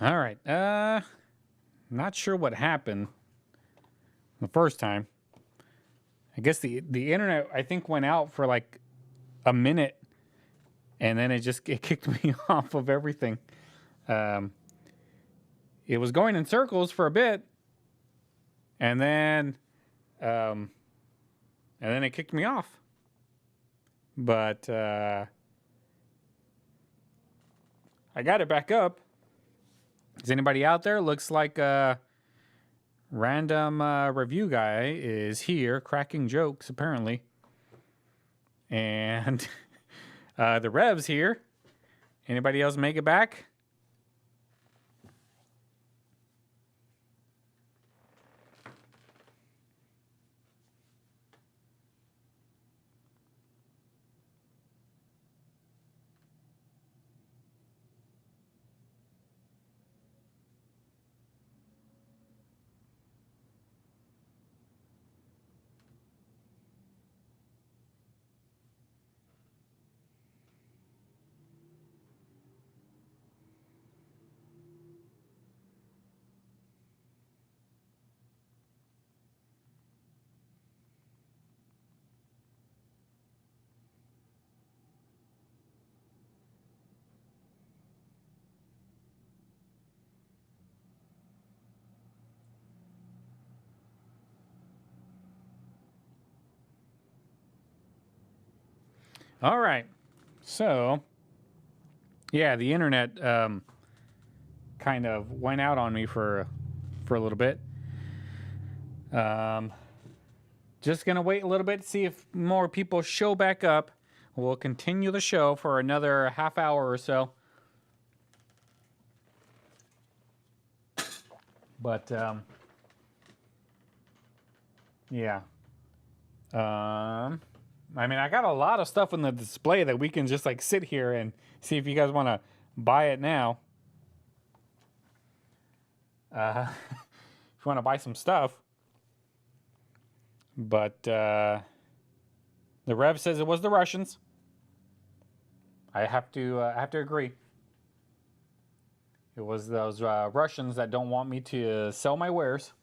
All right. Not sure what happened the first time. I guess the internet, I think, went out for like a minute, and then it kicked me off of everything. Um, it was going in circles for a bit, and then it kicked me off. But I got it back up. Is anybody out there? Looks like a random review guy is here, cracking jokes apparently, and the Rev's here. Anybody else make it back? All right. So, yeah, the internet kind of went out on me for a little bit. Just gonna wait a little bit to see if more people show back up. We'll continue the show for another half hour or so. But yeah. I mean, I got a lot of stuff in the display that we can just like sit here and see if you guys want to buy it now. If you want to buy some stuff. But the Rev says it was the Russians. I have to agree. It was those Russians that don't want me to sell my wares.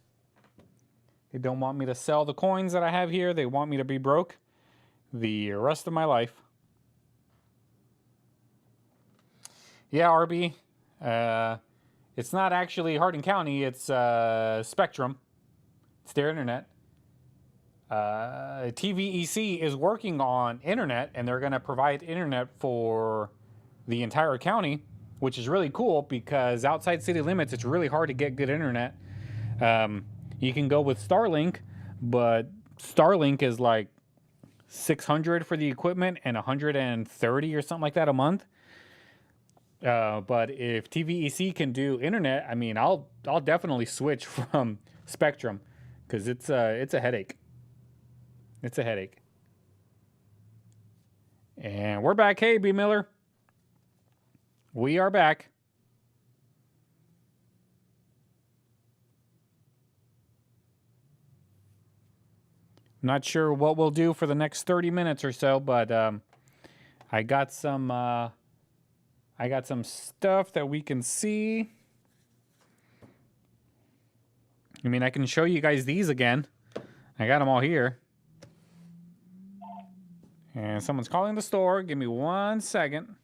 They don't want me to sell the coins that I have here. They want me to be broke the rest of my life. Yeah, RB. It's not actually Hardin County. It's Spectrum. It's their internet. TVEC is working on internet, and they're going to provide internet for the entire county, which is really cool because outside city limits, it's really hard to get good internet. You can go with Starlink, but Starlink is like $600 for the equipment and $130 or something like that a month. But if TVEC can do internet, I mean, I'll definitely switch from Spectrum because it's a headache. It's a headache. And we're back. Hey, B. Miller. We are back. Not sure what we'll do for the next 30 minutes or so, but I got some stuff that we can see. I mean, I can show you guys these again. I got them all here. And someone's calling the store. Give me 1 second.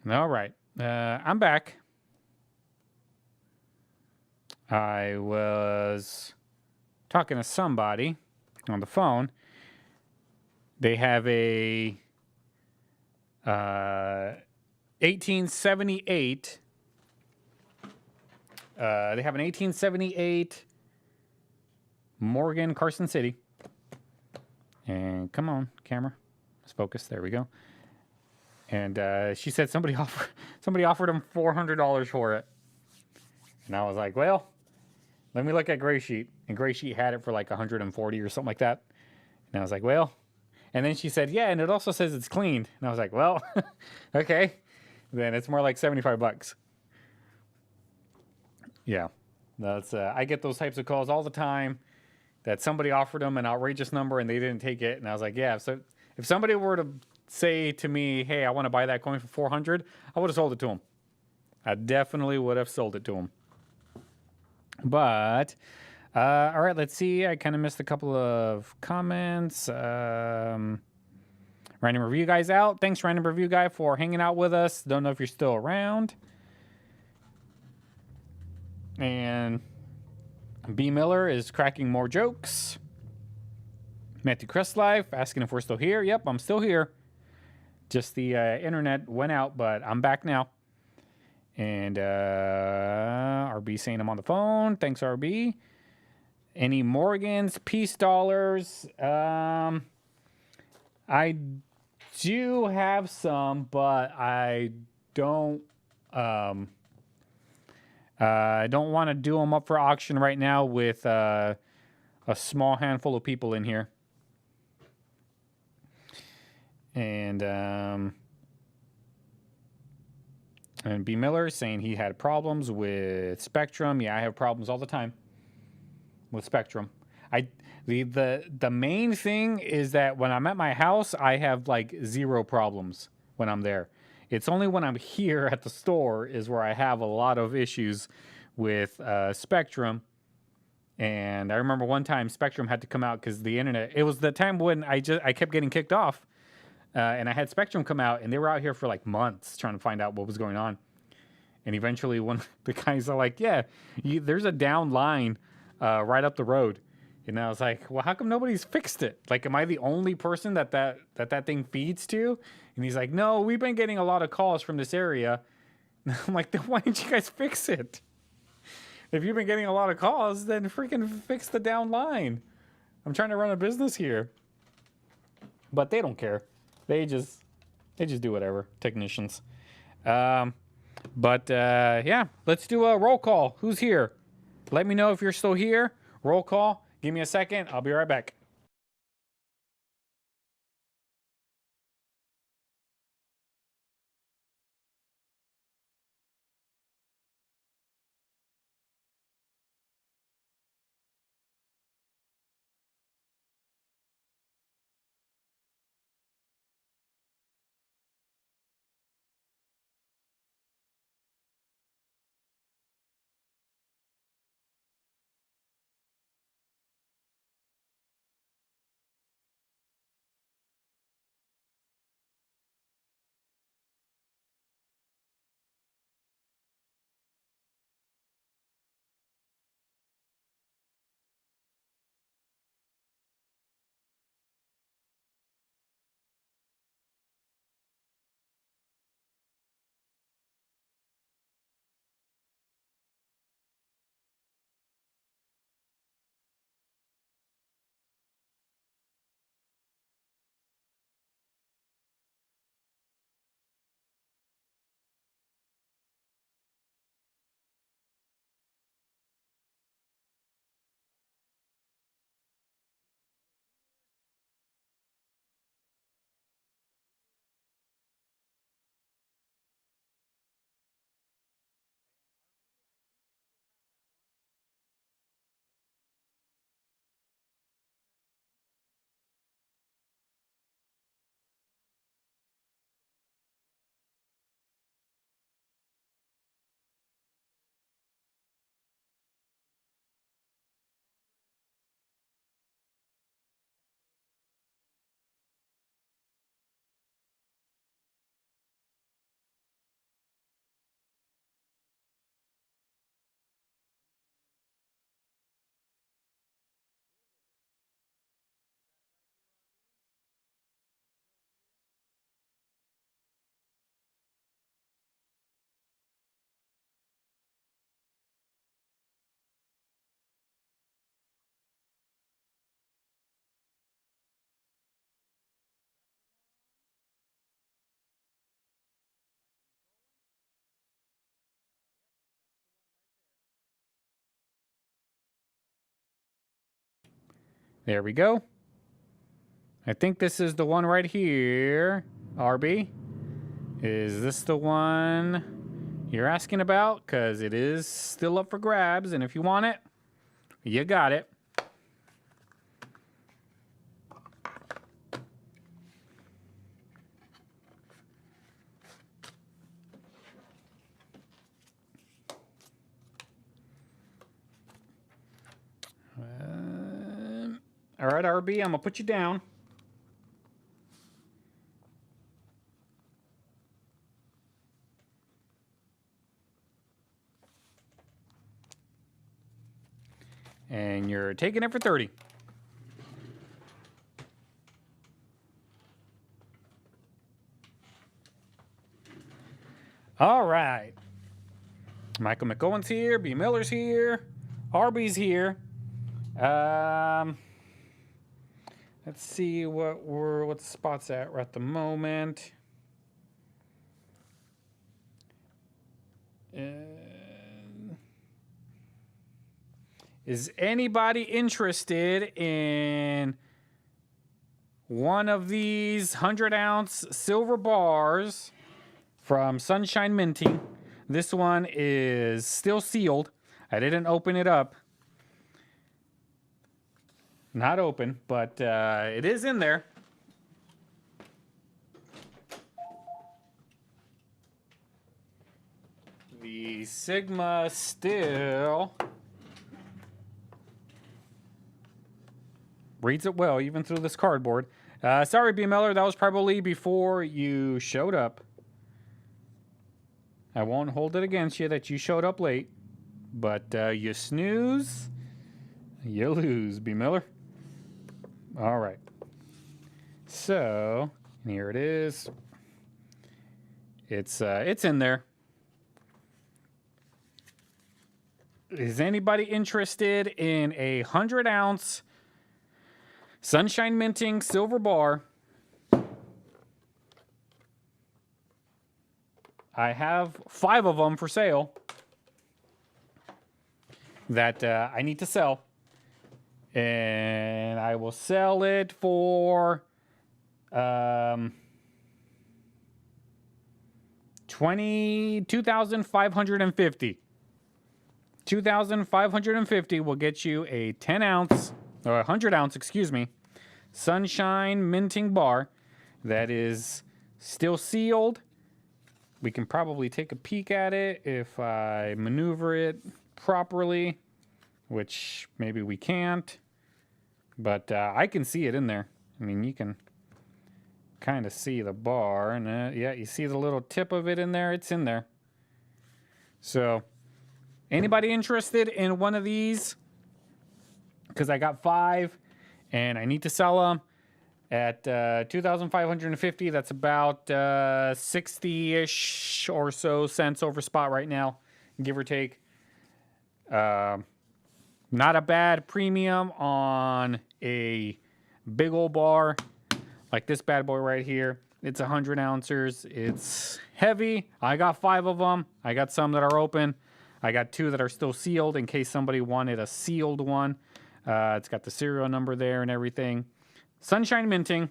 All right. I'm back. I was talking to somebody on the phone. They have a 1878. They have an 1878 Morgan Carson City. And come on, camera. Let's focus. There we go. And she said somebody offered him $400 for it. And I was like, well, let me look at Gray Sheet. And Gray Sheet had it for like 140 or something like that. And I was like, well. And then she said, yeah, and it also says it's cleaned. And I was like, well, okay. Then it's more like 75 bucks. Yeah. That's I get those types of calls all the time that somebody offered them an outrageous number and they didn't take it. And I was like, yeah, so if somebody were to say to me, hey, I want to buy that coin for 400, I would have sold it to them. I definitely would have sold it to them. But, all right, let's see. I kind of missed a couple of comments. Random Review Guy's out. Thanks, Random Review Guy, for hanging out with us. Don't know if you're still around. And B. Miller is cracking more jokes. Matthew Crestlife asking if we're still here. Yep, I'm still here. Just the internet went out, but I'm back now. And RB saying I'm on the phone. Thanks, RB. Any Morgans, peace dollars? I do have some, but I don't want to do them up for auction right now with a small handful of people in here. And B. Miller is saying he had problems with Spectrum. Yeah, I have problems all the time with Spectrum. The main thing is that when I'm at my house, I have like zero problems when I'm there. It's only when I'm here at the store is where I have a lot of issues with Spectrum. And I remember one time Spectrum had to come out because the internet. It was the time when I kept getting kicked off, and I had Spectrum come out, and they were out here for like months trying to find out what was going on. And eventually, one the guys are like, "Yeah, there's a down line right up the road." And I was like, well, how come nobody's fixed it? Like, am I the only person that thing feeds to? And he's like, no, we've been getting a lot of calls from this area. And I'm like, then why didn't you guys fix it? If you've been getting a lot of calls, then freaking fix the down line. I'm trying to run a business here. But they don't care. They just do whatever, technicians. Yeah, let's do a roll call. Who's here? Let me know if you're still here. Roll call. Give me a second. I'll be right back. There we go. I think this is the one right here. RB. Is this the one you're asking about? Because it is still up for grabs, and if you want it, you got it. All right, RB, I'm going to put you down. And you're taking it for 30. All right. Michael McGowan's here. B. Miller's here. RB's here. Let's see what the spot's at the moment. Is anybody interested in one of these 100-ounce silver bars from Sunshine Minting? This one is still sealed. I didn't open it up. Not open, but it is in there. The Sigma still reads it well, even through this cardboard. Sorry, B. Miller, that was probably before you showed up. I won't hold it against you that you showed up late. But you snooze, you lose, B. Miller. All right. So, here it is. It's in there. Is anybody interested in a 100-ounce Sunshine Minting silver bar? I have 5 of them for sale that I need to sell. And I will sell it for $2,550. $2,550 will get you a 10-ounce or 100-ounce, excuse me, Sunshine Minting bar that is still sealed. We can probably take a peek at it if I maneuver it properly, which maybe we can't, but I can see it in there. I mean, you can kind of see the bar, and yeah, you see the little tip of it in there? It's in there. So, anybody interested in one of these? Because I got 5, and I need to sell them at $2,550. That's about 60-ish or so cents over spot right now, give or take. Not a bad premium on a big old bar like this bad boy right here. It's 100 ounces. It's heavy. I got 5 of them. I got some that are open. I got 2 that are still sealed in case somebody wanted a sealed one. It's got the serial number there and everything. Sunshine Minting.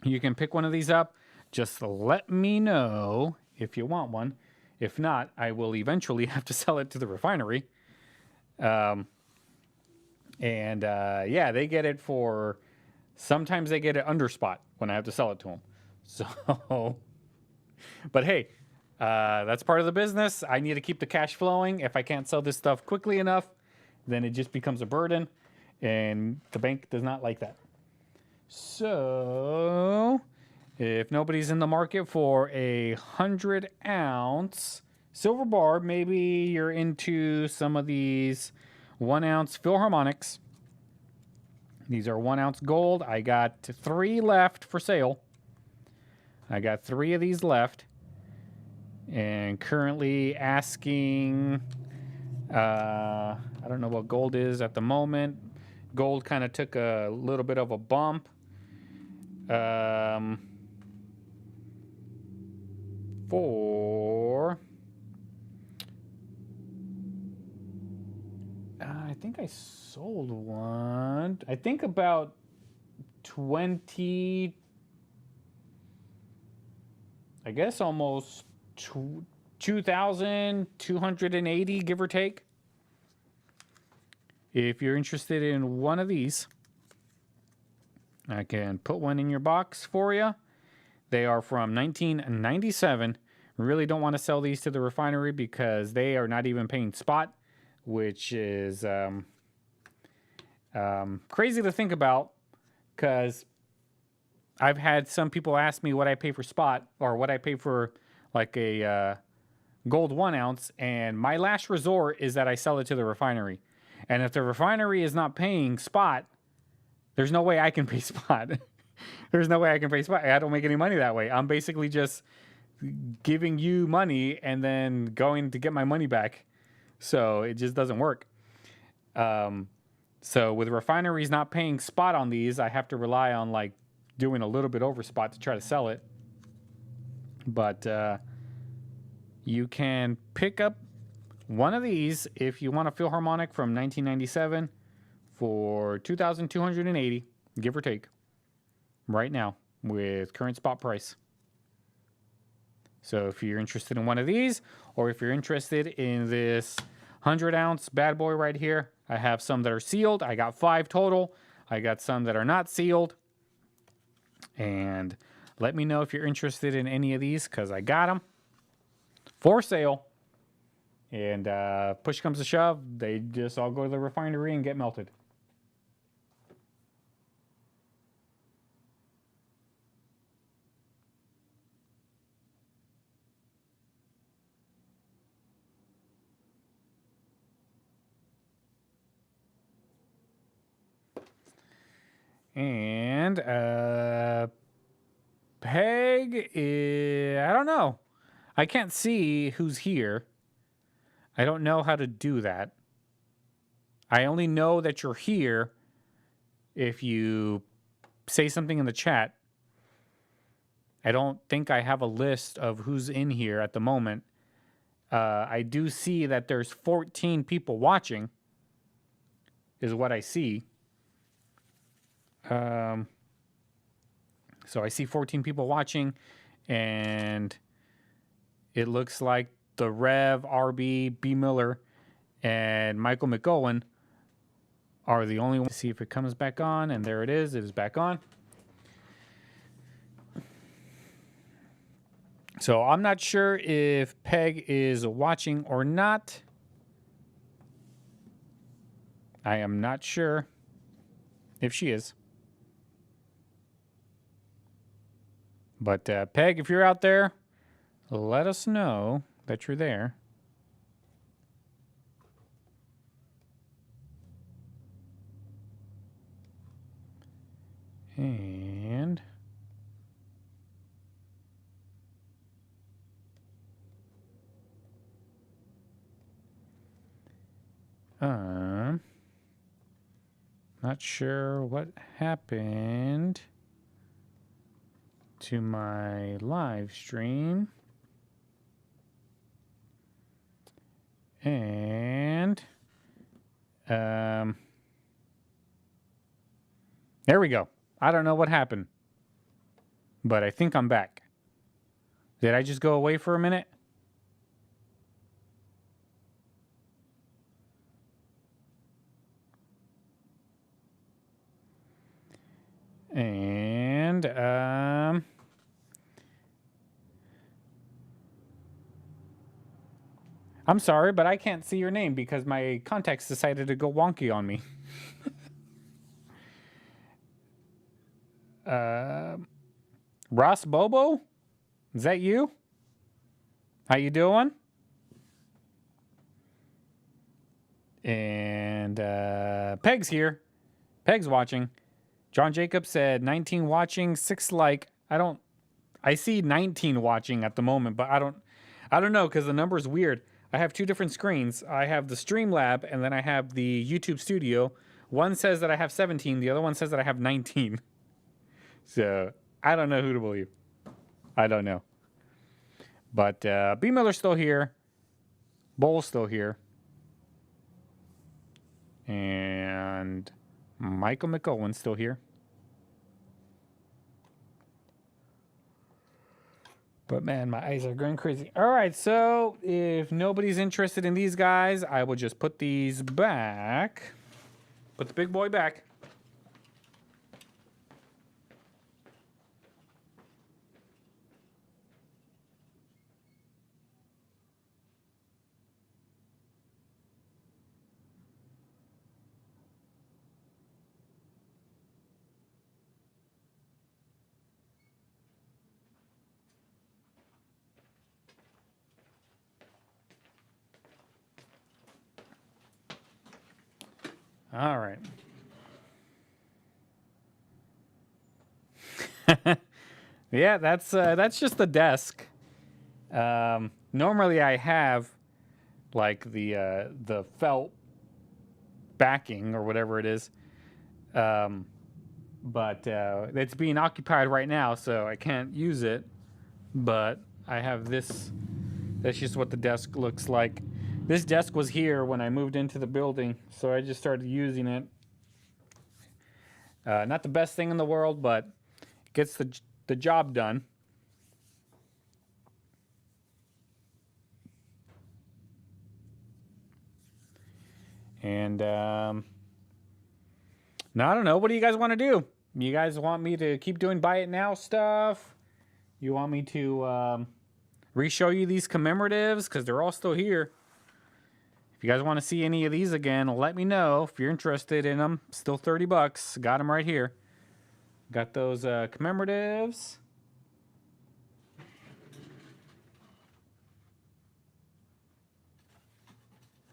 You can pick one of these up. Just let me know if you want one. If not, I will eventually have to sell it to the refinery. Yeah, they get it for, sometimes they get it under spot when I have to sell it to them. So, but hey, that's part of the business. I need to keep the cash flowing. If I can't sell this stuff quickly enough, then it just becomes a burden, and the bank does not like that. So, if nobody's in the market for a 100-ounce silver bar, maybe you're into some of these 1-ounce Philharmonics. These are 1-ounce gold. I got 3 left for sale. I got 3 of these left. And currently asking, I don't know what gold is at the moment. Gold kind of took a little bit of a bump. For I think I sold one. I think about 20, I guess almost 2,280, give or take. If you're interested in one of these, I can put one in your box for you. They are from 1997. Really don't want to sell these to the refinery because they are not even paying spot, which is crazy to think about, because I've had some people ask me what I pay for spot or what I pay for like a gold 1 ounce, and my last resort is that I sell it to the refinery. And if the refinery is not paying spot, there's no way I can pay spot. There's no way I can pay spot. I don't make any money that way. I'm basically just giving you money and then going to get my money back. So it just doesn't work. So with refineries not paying spot on these, I have to rely on like doing a little bit over spot to try to sell it. But you can pick up one of these if you want a Philharmonic from 1997 for 2,280, give or take, right now with current spot price. So if you're interested in one of these, or if you're interested in this 100-ounce bad boy right here, I have some that are sealed. I got 5 total. I got some that are not sealed. And let me know if you're interested in any of these, because I got them for sale. And push comes to shove, they just all go to the refinery and get melted. And Peg is, I don't know. I can't see who's here. I don't know how to do that. I only know that you're here if you say something in the chat. I don't think I have a list of who's in here at the moment. I do see that there's 14 people watching, is what I see. So I see 14 people watching, and it looks like the Rev, RB, B. Miller, and Michael McGowan are the only ones. See if it comes back on, and there it is. It is back on. So I'm not sure if Peg is watching or not. I am not sure if she is. But Peg, if you're out there, let us know that you're there. And not sure what happened to my live stream. And there we go. I don't know what happened, but I think I'm back. Did I just go away for a minute? And I'm sorry, but I can't see your name because my contacts decided to go wonky on me. Ross Bobo? Is that you? How you doing? And Peg's here. Peg's watching. John Jacobs said 19 watching, 6 like. I see 19 watching at the moment, but I don't know because the number is weird. I have 2 different screens. I have the Streamlab and then I have the YouTube Studio. One says that I have 17. The other one says that I have 19. So I don't know who to believe. I don't know. But B. Miller's still here. Bull's still here. And Michael McOwen's still here. But man, my eyes are going crazy. All right, so if nobody's interested in these guys, I will just put these back. Put the big boy back. All right. Yeah, that's just the desk. Normally I have like the felt backing or whatever it is, but it's being occupied right now, so I can't use it. But I have this. That's just what the desk looks like. This desk was here when I moved into the building, so I just started using it. Not the best thing in the world, but it gets the job done. And now I don't know. What do you guys want to do? You guys want me to keep doing buy it now stuff? You want me to re-show you these commemoratives? Because they're all still here. If you guys want to see any of these again, let me know. If you're interested in them, still 30 bucks. Got them right here. Got those commemoratives.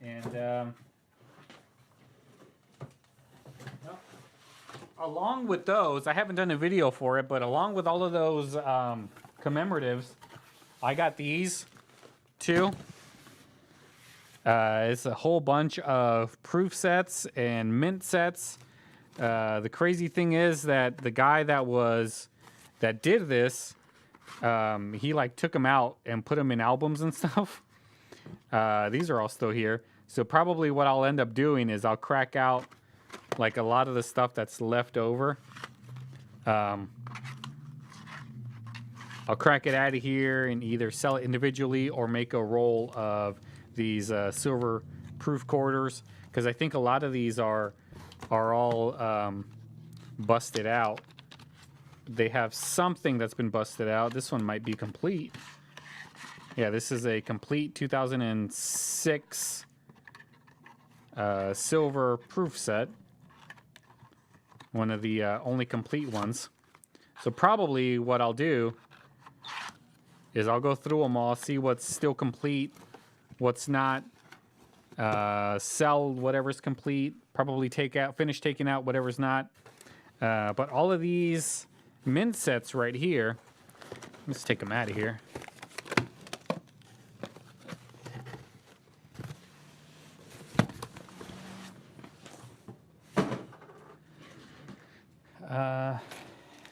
And along with those, I haven't done a video for it, but along with all of those commemoratives, I got these too. It's a whole bunch of proof sets and mint sets. The crazy thing is that the guy that did this, he like took them out and put them in albums and stuff. These are all still here. So probably what I'll end up doing is I'll crack out like a lot of the stuff that's left over. I'll crack it out of here and either sell it individually or make a roll of these silver proof quarters, because I think a lot of these are all busted out. They have something that's been busted out. This one might be complete. Yeah, this is a complete 2006 silver proof set. One of the only complete ones. So probably what I'll do is I'll go through them all, see what's still complete, what's not, sell whatever's complete, probably finish taking out whatever's not. But all of these mint sets right here, let's take them out of here.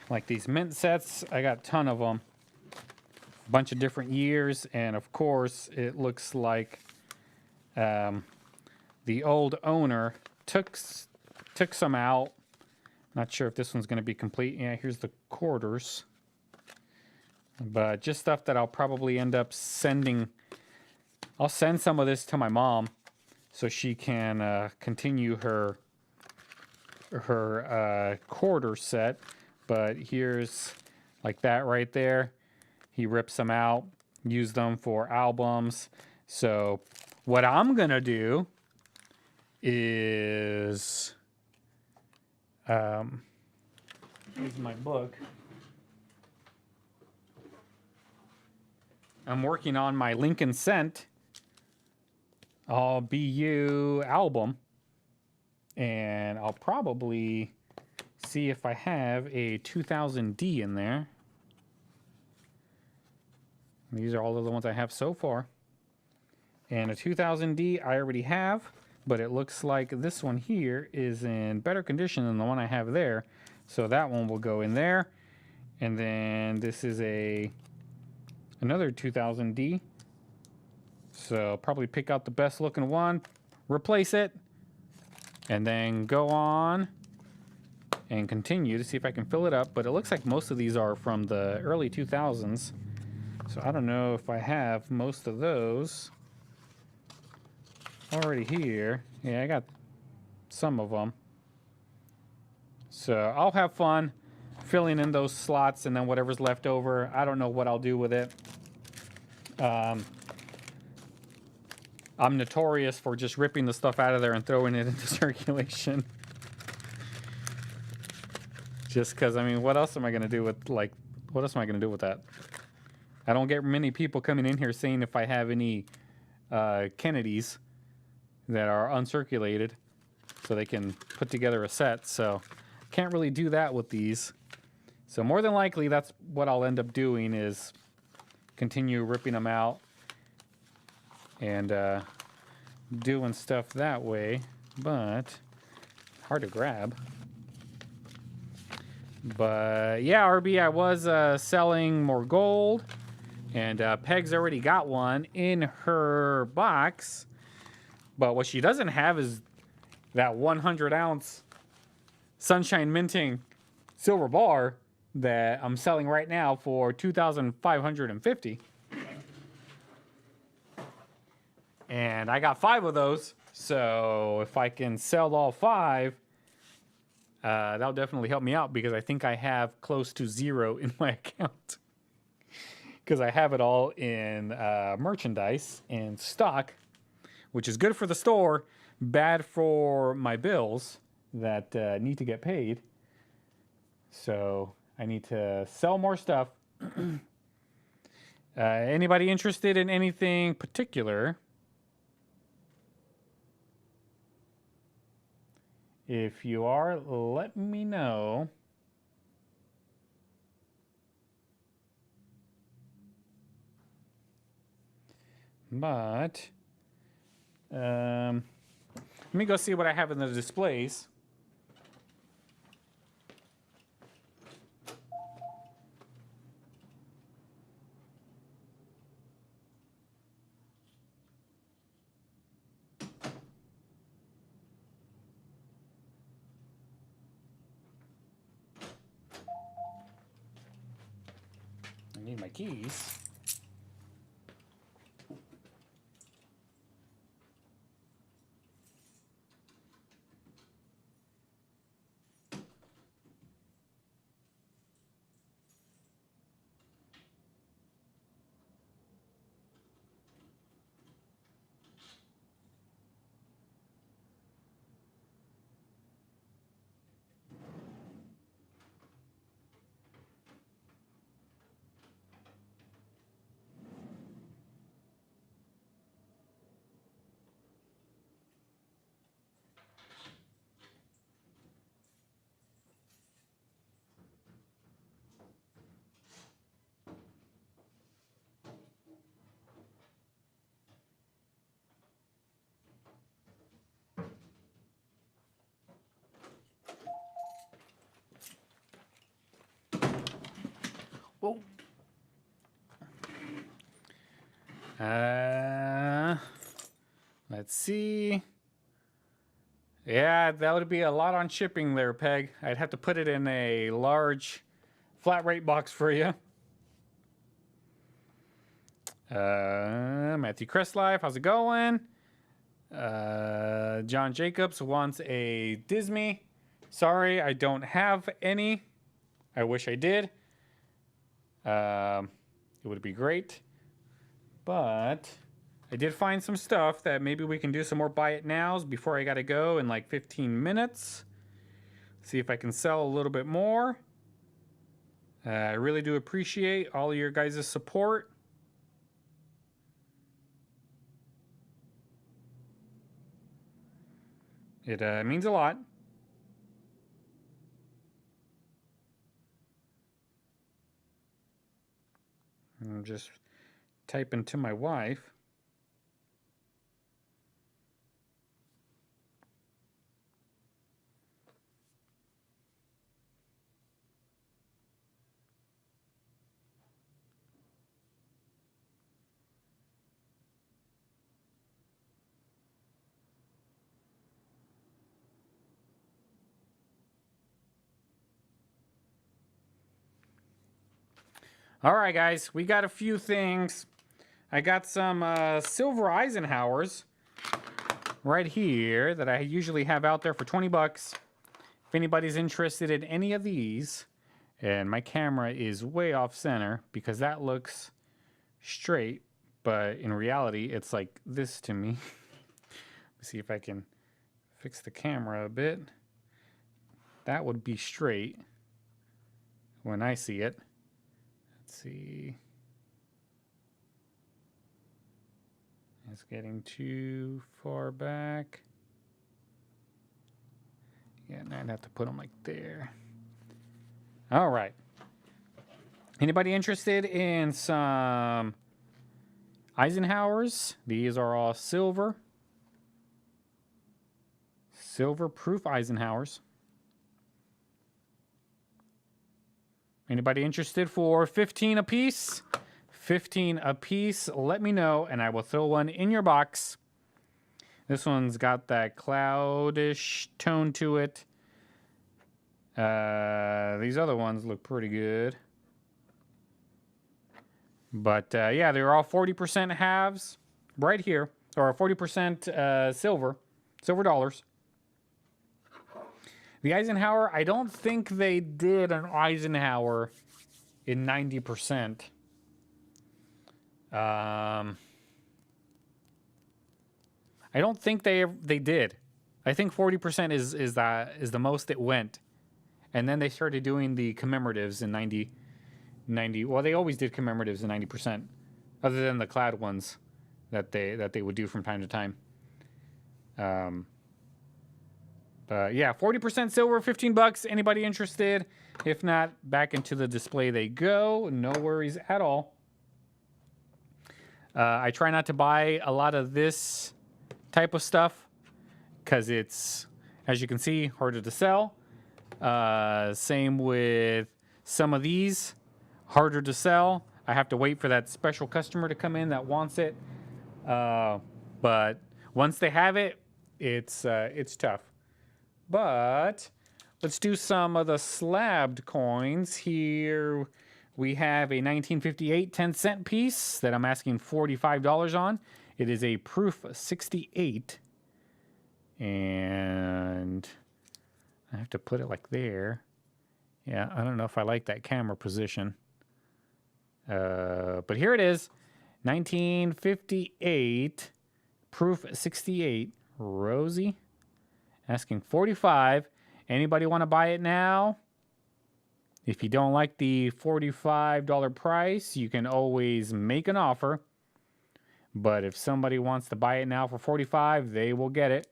Like these mint sets, I got a ton of them. A bunch of different years, and of course, it looks like the old owner took some out. Not sure if this one's going to be complete. Yeah, here's the quarters. But just stuff that I'll probably end up sending. I'll send some of this to my mom so she can continue her quarter set. But here's like that right there. He rips them out, use them for albums. So what I'm gonna do is, here's my book. I'm working on my Lincoln Cent BU album, and I'll probably see if I have a 2000D in there. These are all of the ones I have so far. And a 2000D I already have, but it looks like this one here is in better condition than the one I have there. So that one will go in there. And then this is another 2000D. So probably pick out the best looking one, replace it, and then go on and continue to see if I can fill it up. But it looks like most of these are from the early 2000s. So I don't know if I have most of those already here. Yeah, I got some of them. So I'll have fun filling in those slots, and then whatever's left over, I don't know what I'll do with it. I'm notorious for just ripping the stuff out of there and throwing it into circulation. Just because, I mean, what else am I going to do with, like, what else am I going to do with that? I don't get many people coming in here saying if I have any Kennedys that are uncirculated so they can put together a set. So can't really do that with these. So more than likely, that's what I'll end up doing, is continue ripping them out and doing stuff that way. But hard to grab. But yeah, RB, I was selling more gold, and Peg's already got one in her box. But what she doesn't have is that 100-ounce Sunshine Minting silver bar that I'm selling right now for $2,550. And I got 5 of those, so if I can sell all 5, that'll definitely help me out, because I think I have close to 0 in my account. Because I have it all in merchandise and stock, which is good for the store, bad for my bills that need to get paid. So I need to sell more stuff. Anybody interested in anything particular? If you are, let me know. But let me go see what I have in the displays. I need my keys. Whoa. Let's see. Yeah, that would be a lot on shipping there, Peg. I'd have to put it in a large flat rate box for you. Matthew Crestlife, how's it going? John Jacobs wants a Disney. Sorry, I don't have any. I wish I did. It would be great. But I did find some stuff that maybe we can do some more buy it nows before I gotta go in like 15 minutes. See if I can sell a little bit more. I really do appreciate all of your guys' support. It means a lot. I'm just typing to my wife. All right, guys, we got a few things. I got some silver Eisenhowers right here that I usually have out there for 20 bucks. If anybody's interested in any of these, and my camera is way off center because that looks straight, but in reality, it's like this to me. Let's see if I can fix the camera a bit. That would be straight when I see it. Let's see. It's getting too far back. Yeah, and I'd have to put them like there. All right. Anybody interested in some Eisenhowers? These are all silver. Silver proof Eisenhowers. Anybody interested for 15 a piece? 15 a piece. Let me know, and I will throw one in your box. This one's got that cloudish tone to it. These other ones look pretty good. But yeah, they're all 40% halves right here, or 40% silver dollars. The Eisenhower, I don't think they did an Eisenhower in 90%. I don't think they did. I think 40% is the most it went, and then they started doing the commemoratives in 90. Well, they always did commemoratives in 90%, other than the clad ones that they would do from time to time. Yeah, 40% silver, 15 bucks. Anybody interested? If not, back into the display they go. No worries at all. I try not to buy a lot of this type of stuff because it's, as you can see, harder to sell. Same with some of these, harder to sell. I have to wait for that special customer to come in that wants it. But once they have it, it's tough. But let's do some of the slabbed coins. Here we have a 1958 10-cent piece that I'm asking $45 on. It is a proof 68. And I have to put it like there. Yeah, I don't know if I like that camera position. But here it is. 1958 proof 68. Rosie. Asking $45. Anybody want to buy it now? If you don't like the $45 price, you can always make an offer. But if somebody wants to buy it now for $45, they will get it.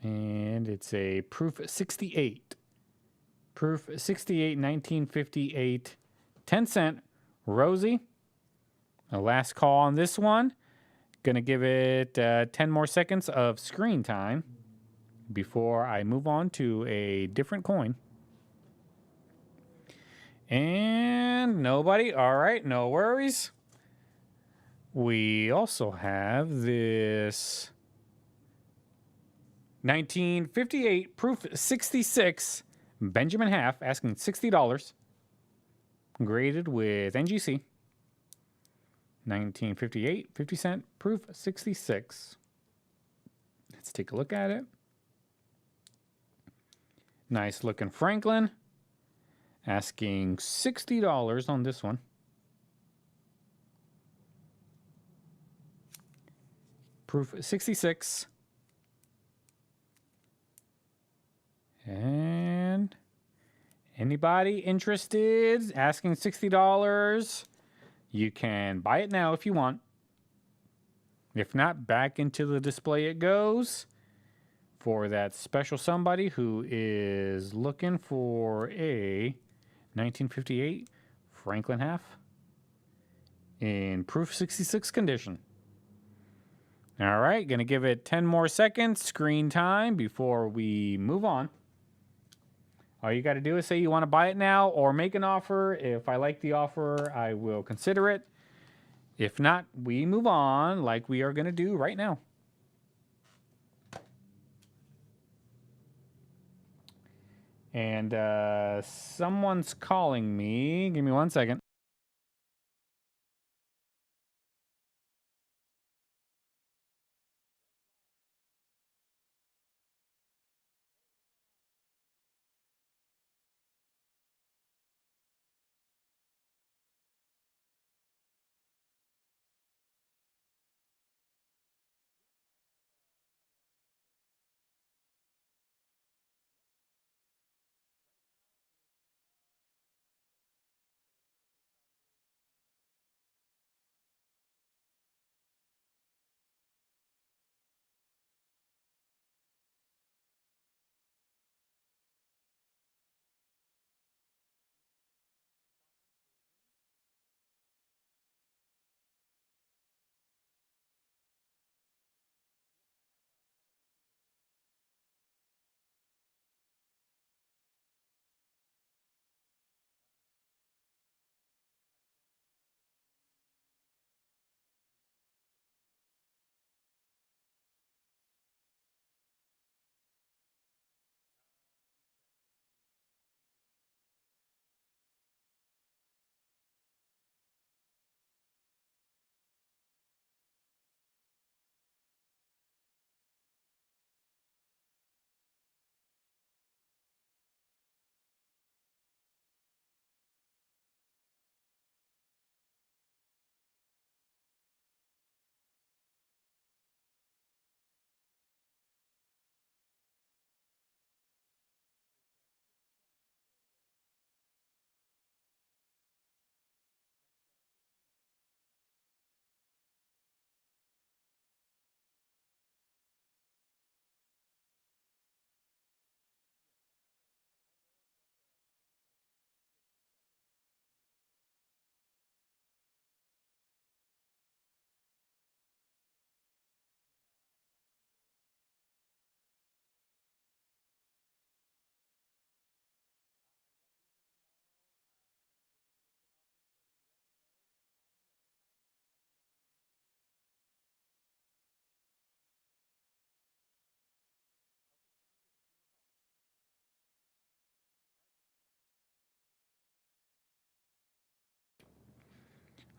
And it's a proof 68. Proof 68, 1958, 10 cent. Rosie. The last call on this one. Gonna give it 10 more seconds of screen time before I move on to a different coin. And nobody. All right, no worries. We also have this 1958 proof 66 Benjamin Half asking $60. Graded with NGC. 1958, 50 cent, proof 66. Let's take a look at it. Nice looking Franklin. Asking $60 on this one. Proof 66. And anybody interested? Asking $60. You can buy it now if you want. If not, back into the display it goes for that special somebody who is looking for a 1958 Franklin Half in proof 66 condition. All right, gonna give it 10 more seconds screen time before we move on. All you got to do is say you want to buy it now or make an offer. If I like the offer, I will consider it. If not, we move on like we are going to do right now. And someone's calling me. Give me 1 second.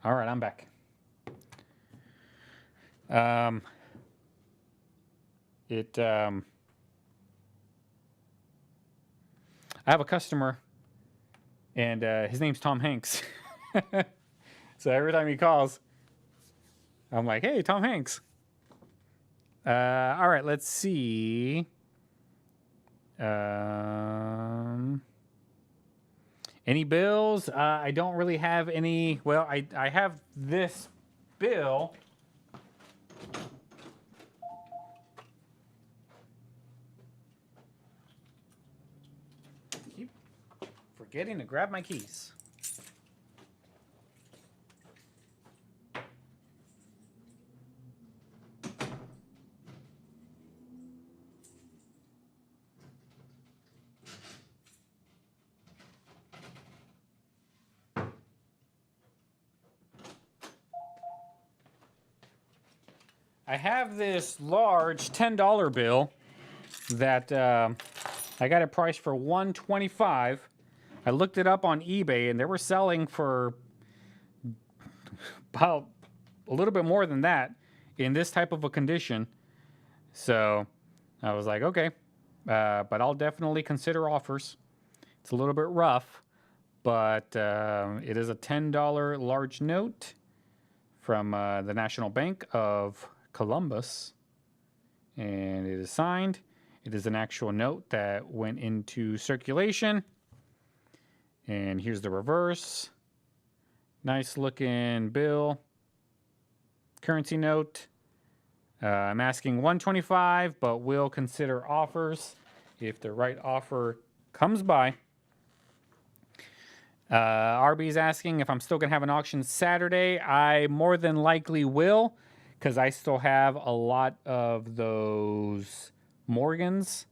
All right, I'm back. Um, I have a customer, and his name's Tom Hanks. So every time he calls, I'm like, "Hey, Tom Hanks." All right, let's see. Any bills? I don't really have any. Well, I have this bill. Keep forgetting to grab my keys. I have this large $10 bill that I got it priced for $125. I looked it up on eBay and they were selling for about a little bit more than that in this type of a condition. So I was like, okay, but I'll definitely consider offers. It's a little bit rough, but it is a $10 large note from the National Bank of Columbus, and it is signed. It is an actual note that went into circulation. And here's the reverse. Nice looking bill. Currency note. I'm asking $125, but we'll consider offers if the right offer comes by. RB's asking if I'm still going to have an auction Saturday. I more than likely will, because I still have a lot of those Morgans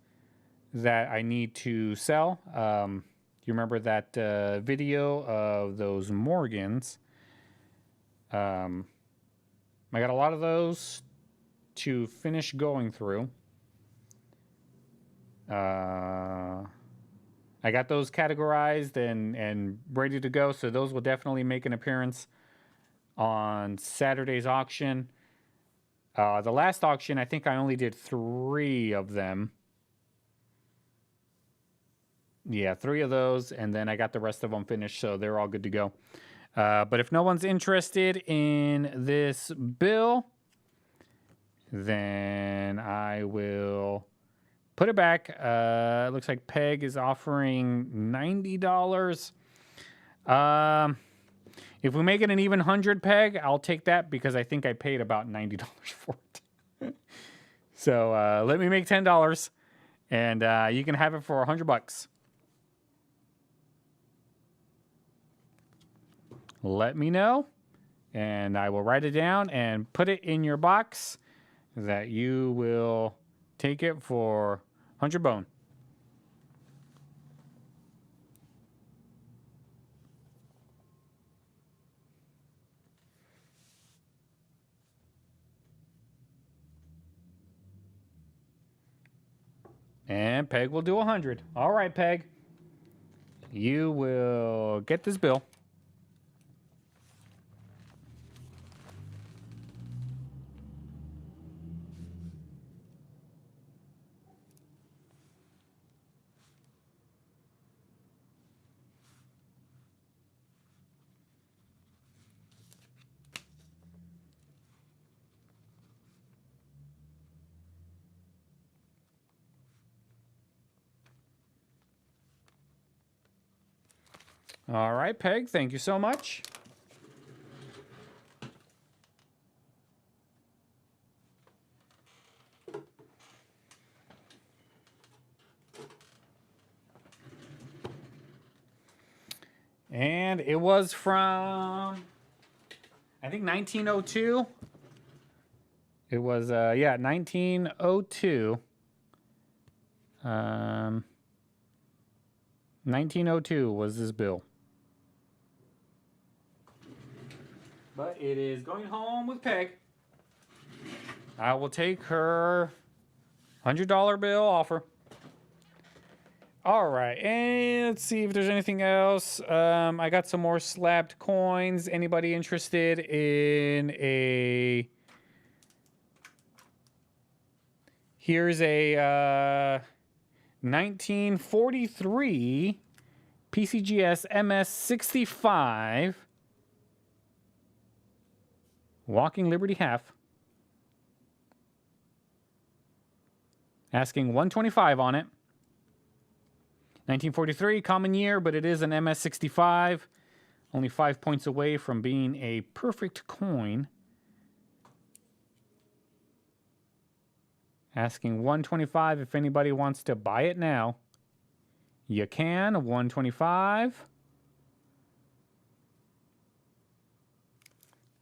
that I need to sell. You remember that video of those Morgans? I got a lot of those to finish going through. I got those categorized and ready to go. So those will definitely make an appearance on Saturday's auction. The last auction, I think I only did 3 of them. Yeah, 3 of those, and then I got the rest of them finished, so they're all good to go. But if no one's interested in this bill, then I will put it back. It looks like Peg is offering $90. If we make it an even 100, Peg, I'll take that because I think I paid about $90 for it. So let me make $10, and you can have it for $100. Let me know, and I will write it down and put it in your box that you will take it for 100 bone. And Peg will do 100. All right, Peg. You will get this bill. All right, Peg, thank you so much. And it was from, I think, 1902. It was, yeah, 1902. 1902 was this bill. But it is going home with Peg. I will take her $100 bill offer. All right, and let's see if there's anything else. I got some more slabbed coins. Anybody interested in a... Here's a 1943 PCGS MS65 Walking Liberty half. Asking $125 on it. 1943, common year, but it is an MS65. Only 5 points away from being a perfect coin. Asking $125 if anybody wants to buy it now. You can, $125.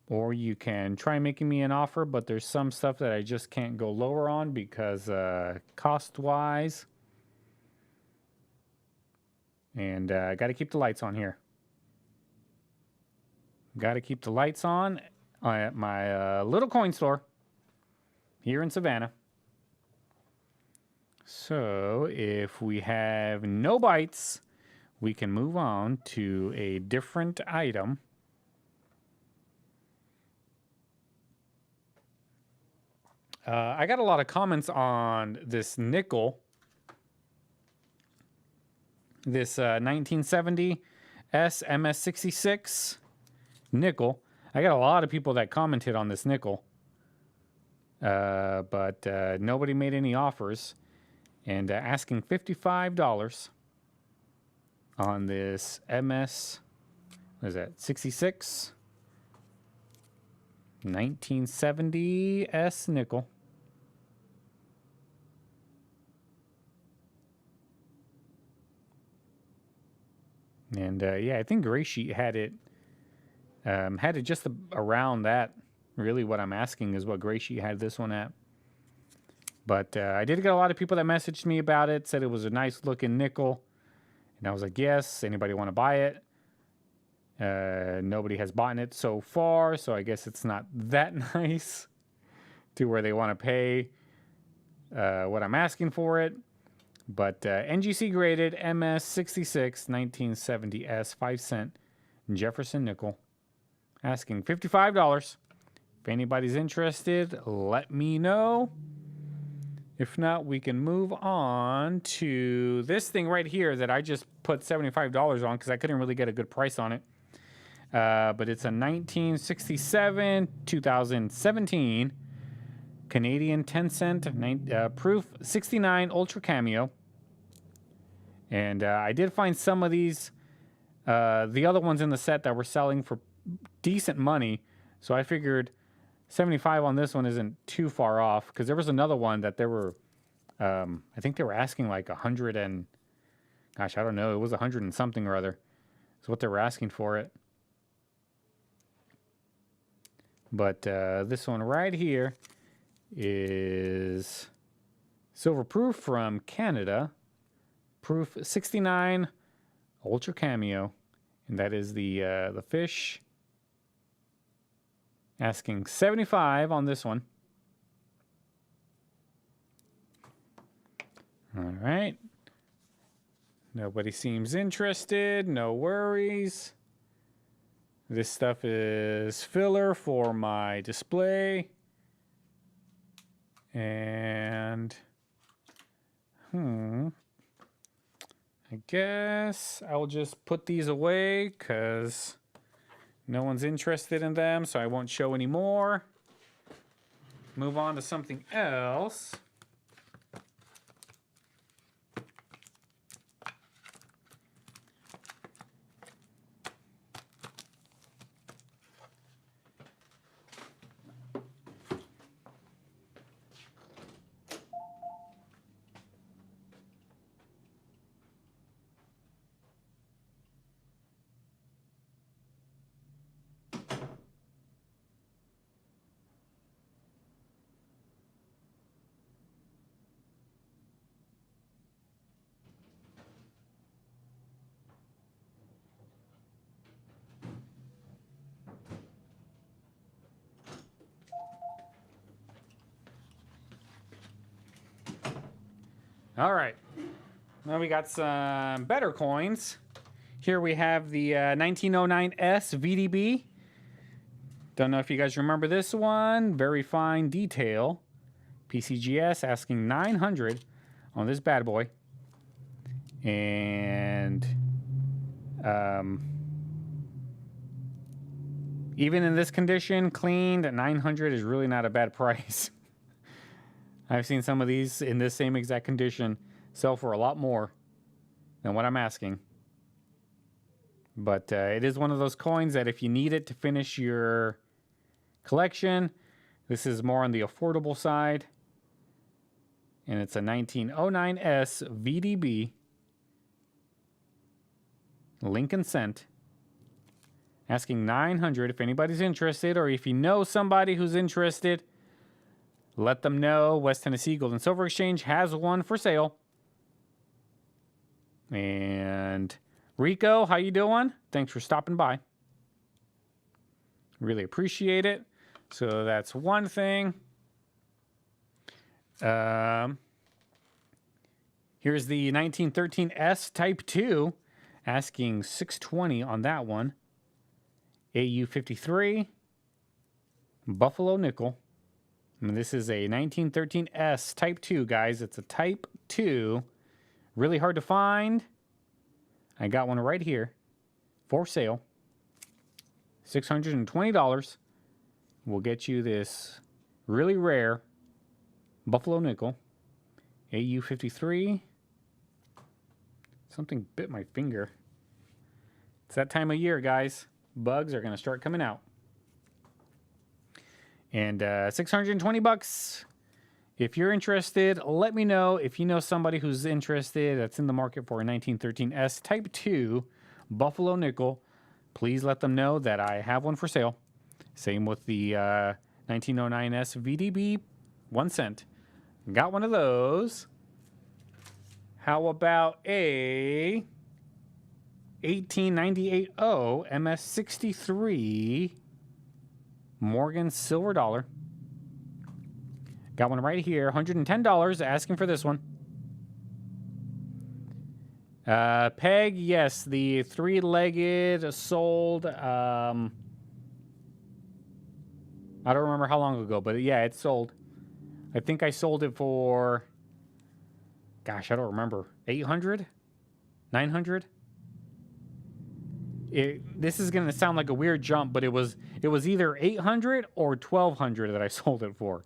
Or you can try making me an offer, but there's some stuff that I just can't go lower on because cost-wise. And I got to keep the lights on here. Got to keep the lights on at my little coin store here in Savannah. So if we have no bites, we can move on to a different item. I got a lot of comments on this nickel. This 1970 MS66 nickel. I got a lot of people that commented on this nickel. But nobody made any offers. And asking $55 on this MS, what is that, 66? 1970 S nickel. And yeah, I think Gray Sheet had it just around that. Really, what I'm asking is what Gray Sheet had this one at. But I did get a lot of people that messaged me about it, said it was a nice looking nickel. And I was like, yes, anybody want to buy it? Nobody has bought it so far, so I guess it's not that nice to where they want to pay what I'm asking for it. But NGC graded MS66 1970S 5 cent Jefferson nickel. Asking $55. If anybody's interested, let me know. If not, we can move on to this thing right here that I just put $75 on because I couldn't really get a good price on it. But it's a 1967, 2017 Canadian 10 cent proof 69 Ultra Cameo. And I did find some of these, the other ones in the set that were selling for decent money. So I figured 75 on this one isn't too far off, because there was another one that there were, I think they were asking like 100 and, gosh, I don't know, it was 100 and something or other. That's what they were asking for it. But this one right here is silver proof from Canada, proof 69 Ultra Cameo, and that is the fish. Asking 75 on this one. All right. Nobody seems interested. No worries. This stuff is filler for my display. And I guess I'll just put these away because no one's interested in them, so I won't show any more. Move on to something else. All right, now we got some better coins. Here we have the 1909S VDB. Don't know if you guys remember this one. Very fine detail. PCGS asking 900 on this bad boy. And even in this condition, cleaned at 900 is really not a bad price. I've seen some of these in this same exact condition sell for a lot more than what I'm asking. But it is one of those coins that if you need it to finish your collection, this is more on the affordable side. And it's a 1909S VDB Lincoln cent. Asking 900 if anybody's interested, or if you know somebody who's interested, let them know. West Tennessee Gold and Silver Exchange has one for sale. And Rico, how you doing? Thanks for stopping by. Really appreciate it. So that's one thing. Here's the 1913S Type 2. Asking $620 on that one. AU53. Buffalo nickel. And this is a 1913S Type 2, guys. It's a Type 2. Really hard to find. I got one right here for sale. $620. We'll get you this really rare Buffalo nickel. AU53. Something bit my finger. It's that time of year, guys. Bugs are going to start coming out. And $620. If you're interested, let me know. If you know somebody who's interested that's in the market for a 1913S Type 2 Buffalo nickel, please let them know that I have one for sale. Same with the 1909S VDB 1 cent. Got one of those. How about a 1898 MS63 Morgan silver dollar. Got one right here, $110, asking for this one. Peg, yes, the three-legged sold. I don't remember how long ago, but yeah, it sold. I think I sold it for, gosh, I don't remember, 800, 900. This is gonna sound like a weird jump, but it was either 800 or 1200 that I sold it for.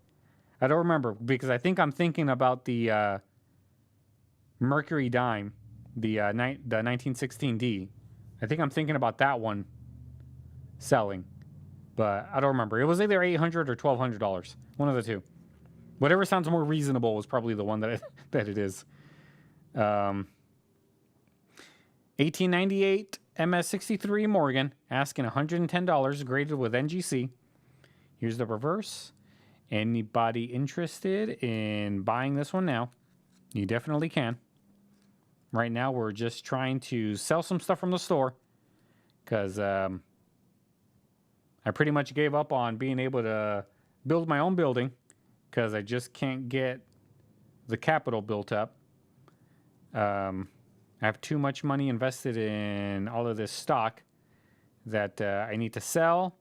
I don't remember because I think I'm thinking about the Mercury dime, the 1916D. I think I'm thinking about that one selling, but I don't remember. It was either $800 or $1,200, one of the two. Whatever sounds more reasonable was probably the one that it is. 1898 MS63 Morgan, asking $110, graded with NGC. Here's the reverse. Anybody interested in buying this one now? You definitely can. Right now, we're just trying to sell some stuff from the store because I pretty much gave up on being able to build my own building because I just can't get the capital built up. I have too much money invested in all of this stock that I need to sell.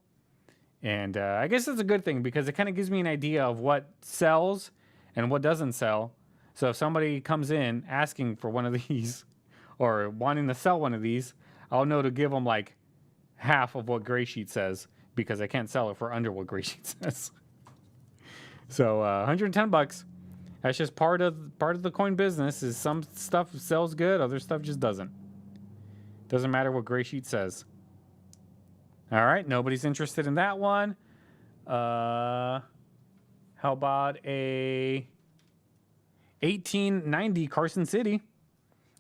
And I guess it's a good thing because it kind of gives me an idea of what sells and what doesn't sell. So if somebody comes in asking for one of these or wanting to sell one of these, I'll know to give them like half of what Gray Sheet says because I can't sell it for under what Gray Sheet says. So $110. That's just part of the coin business. Is some stuff sells good, other stuff just doesn't. Doesn't matter what Gray Sheet says. All right, nobody's interested in that one. How about a 1890 Carson City?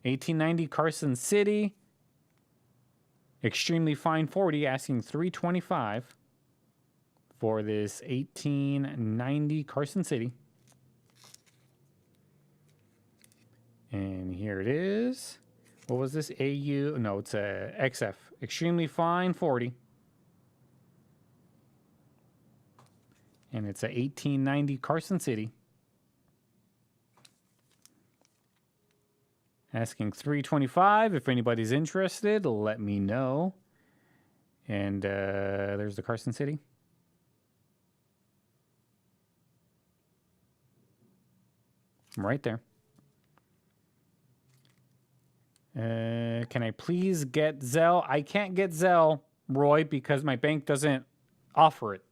1890 Carson City. Extremely fine 40, asking $325 for this 1890 Carson City. And here it is. What was this? AU? No, it's a XF. Extremely fine 40. And it's a 1890 Carson City. Asking $325. If anybody's interested, let me know. And there's the Carson City. Right there. Can I please get Zelle? I can't get Zelle, Roy, because my bank doesn't offer it.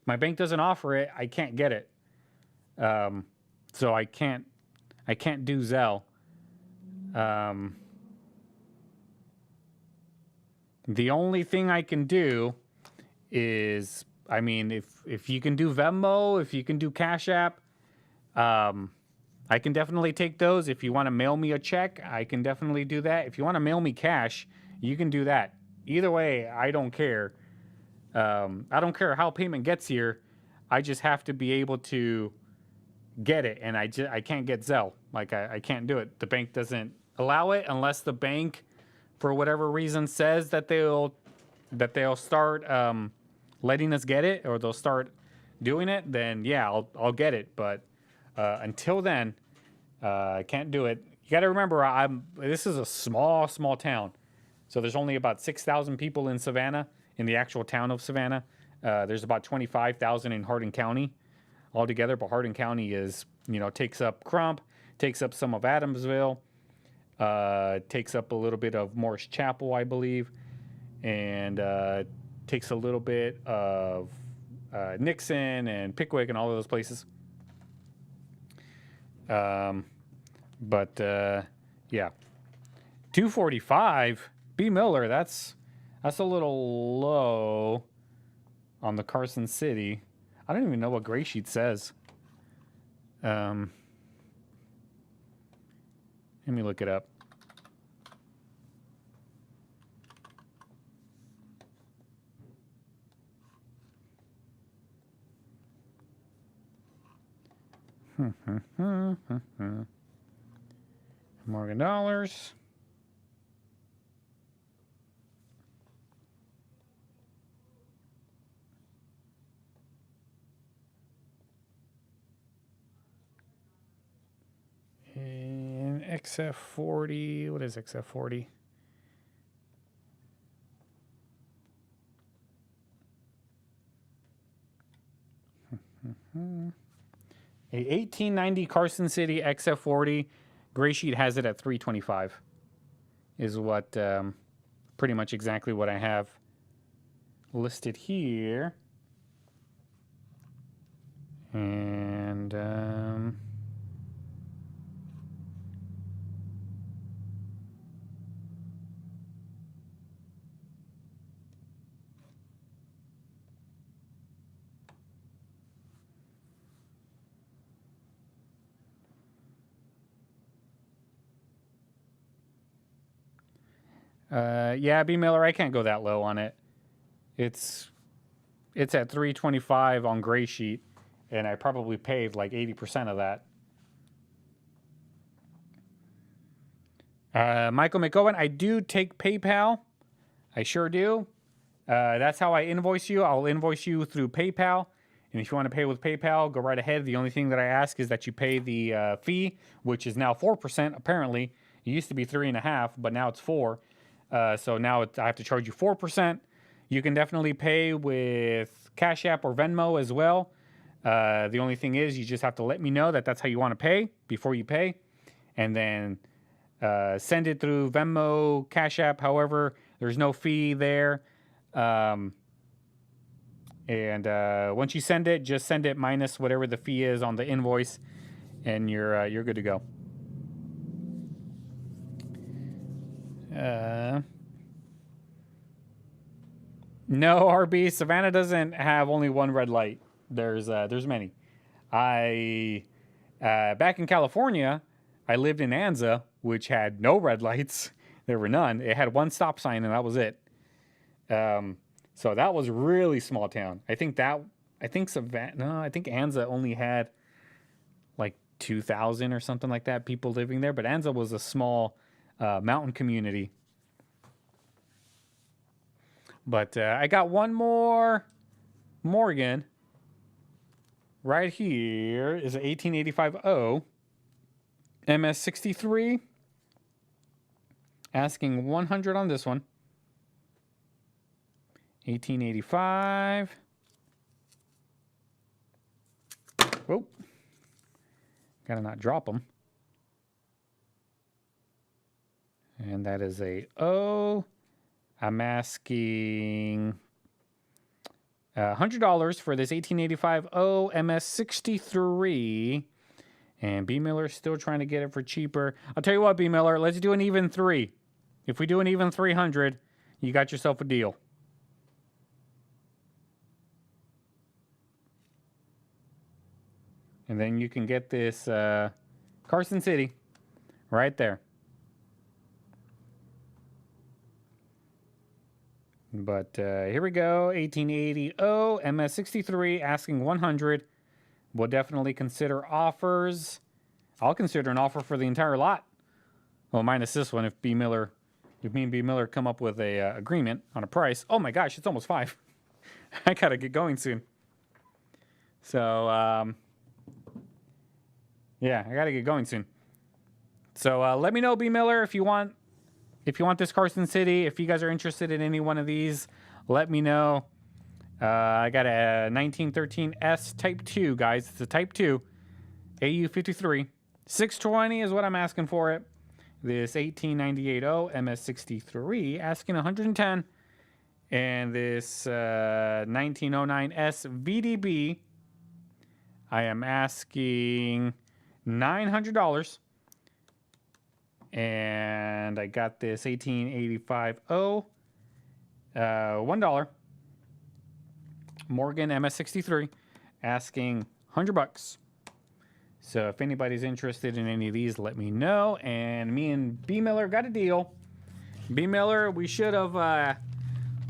My bank doesn't offer it. I can't get it. So I can't do Zelle. The only thing I can do is, I mean, if you can do Venmo, if you can do Cash App, I can definitely take those. If you want to mail me a check, I can definitely do that. If you want to mail me cash, you can do that. Either way, I don't care. I don't care how payment gets here. I just have to be able to get it, and I can't get Zelle. Like I can't do it. The bank doesn't allow it unless the bank, for whatever reason, says that they'll start letting us get it, or they'll start doing it. Then yeah, I'll get it. But until then, I can't do it. You got to remember, this is a small town. So there's only about 6,000 people in Savannah, in the actual town of Savannah. There's about 25,000 in Hardin County altogether, but Hardin County is, takes up Crump, takes up some of Adamsville, takes up a little bit of Morris Chapel, I believe, and takes a little bit of Nixon and Pickwick and all of those places. But yeah, 245 B Miller. That's a little low on the Carson City. I don't even know what Gray Sheet says. Let me look it up. Morgan dollars. And XF40. What is XF40? A 1890 Carson City XF40. Gray Sheet has it at 325. Is what pretty much exactly what I have listed here. And yeah, B Miller, I can't go that low on it. It's at 325 on Gray Sheet, and I probably paid like 80% of that. Michael McOwen, I do take PayPal. I sure do. That's how I invoice you. I'll invoice you through PayPal. And if you want to pay with PayPal, go right ahead. The only thing that I ask is that you pay the fee, which is now 4%, apparently. It used to be 3.5%, but now it's 4%. So now I have to charge you 4%. You can definitely pay with Cash App or Venmo as well. The only thing is you just have to let me know that that's how you want to pay before you pay. And then send it through Venmo, Cash App, however. There's no fee there. And once you send it, just send it minus whatever the fee is on the invoice, and you're good to go. No, RB, Savannah doesn't have only one red light. There's many. Back in California, I lived in Anza, which had no red lights. There were none. It had one stop sign, and that was it. So that was really small town. I think Savannah, no, I think Anza only had like 2,000 or something like that people living there. But Anza was a small mountain community. But I got one more Morgan right here. Is an 1885 O MS63. Asking 100 on this one. 1885. Whoa. Gotta not drop them. And that is a O. I'm asking $100 for this 1885 O MS63. And B. Miller's still trying to get it for cheaper. I'll tell you what, B. Miller, let's do an even 3. If we do an even 300, you got yourself a deal. And then you can get this Carson City right there. But here we go. 1880 O MS63 asking 100. We'll definitely consider offers. I'll consider an offer for the entire lot. Well, minus this one if me and B. Miller come up with a agreement on a price. Oh my gosh, it's almost 5. I gotta get going soon. So yeah, I gotta get going soon. So let me know, B. Miller, if you want this Carson City. If you guys are interested in any one of these, let me know. I got a 1913S Type 2, guys. It's a Type 2 AU53. 620 is what I'm asking for it. This 1898 MS63 asking 110. And this 1909S VDB, I am asking $900. And I got this 1885 $1. Morgan MS63 asking $100. So if anybody's interested in any of these, let me know. And me and B. Miller got a deal. B. Miller, we should have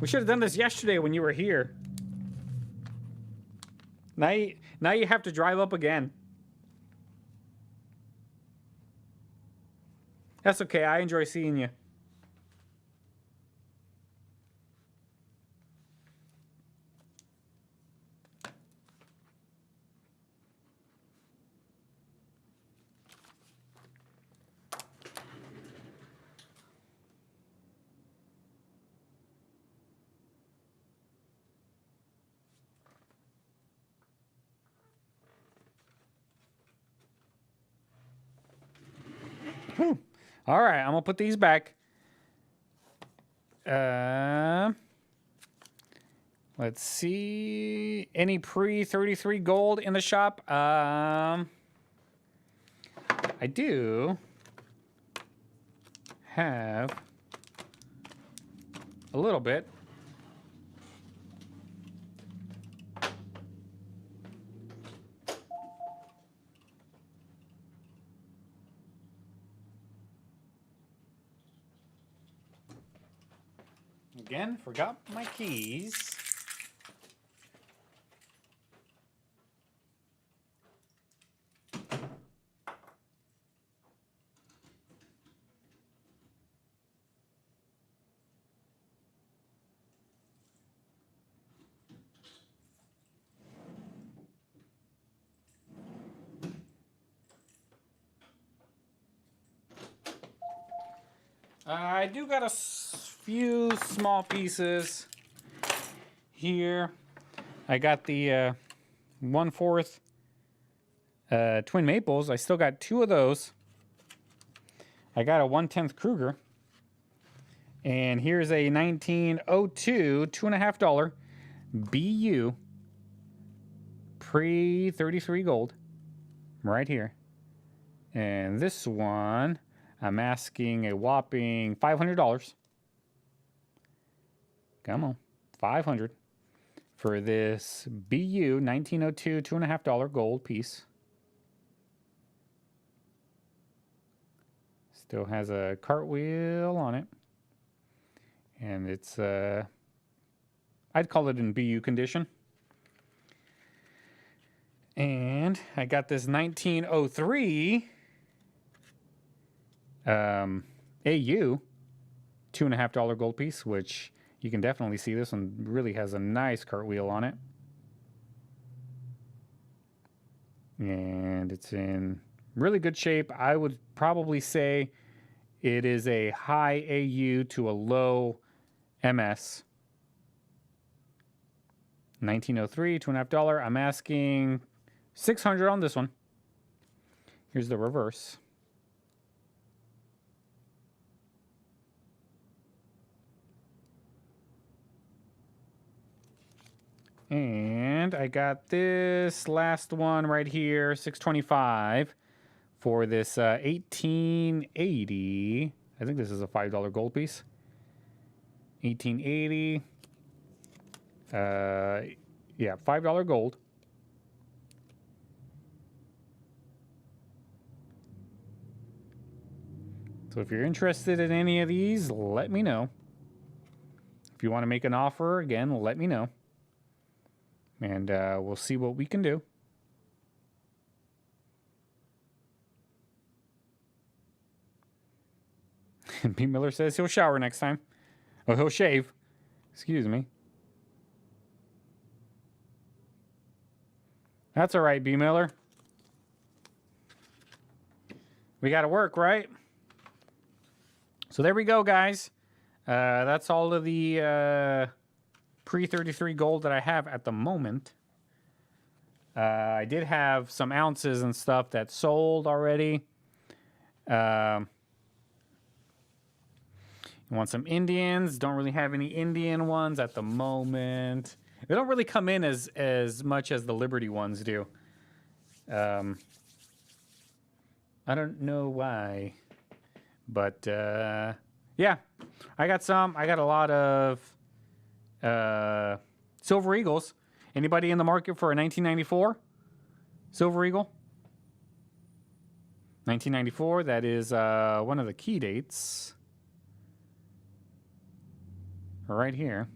done this yesterday when you were here. Now you have to drive up again. That's okay. I enjoy seeing you. Whew. All right, I'm gonna put these back. Let's see. Any pre-33 gold in the shop? I do have a little bit. Again, forgot my keys. I do got a few small pieces here. I got the 1/4 twin maples. I still got 2 of those. I got a 1/10 Kruger. And here's a 1902 $2.50 BU pre-33 gold right here. And this one, I'm asking a whopping $500. Come on, $500 for this BU 1902 $2.50 gold piece. Still has a cartwheel on it. And it's, I'd call it in BU condition. And I got this 1903 AU $2.50 gold piece, which you can definitely see this one really has a nice cartwheel on it. And it's in really good shape. I would probably say it is a high AU to a low MS. 1903 $2.50. I'm asking $600 on this one. Here's the reverse. And I got this last one right here, $625 for this 1880. I think this is a $5 gold piece. 1880. Yeah, $5 gold. So if you're interested in any of these, let me know. If you want to make an offer, again, let me know. And we'll see what we can do. B. Miller says he'll shower next time. Oh, he'll shave. Excuse me. That's all right, B. Miller. We got to work, right? So there we go, guys. That's all of the pre-33 gold that I have at the moment. I did have some ounces and stuff that sold already. You want some Indians? Don't really have any Indian ones at the moment. They don't really come in as much as the Liberty ones do. I don't know why. But, yeah. I got some. I got a lot of Silver Eagles. Anybody in the market for a 1994 Silver Eagle? 1994, that is one of the key dates. Right here.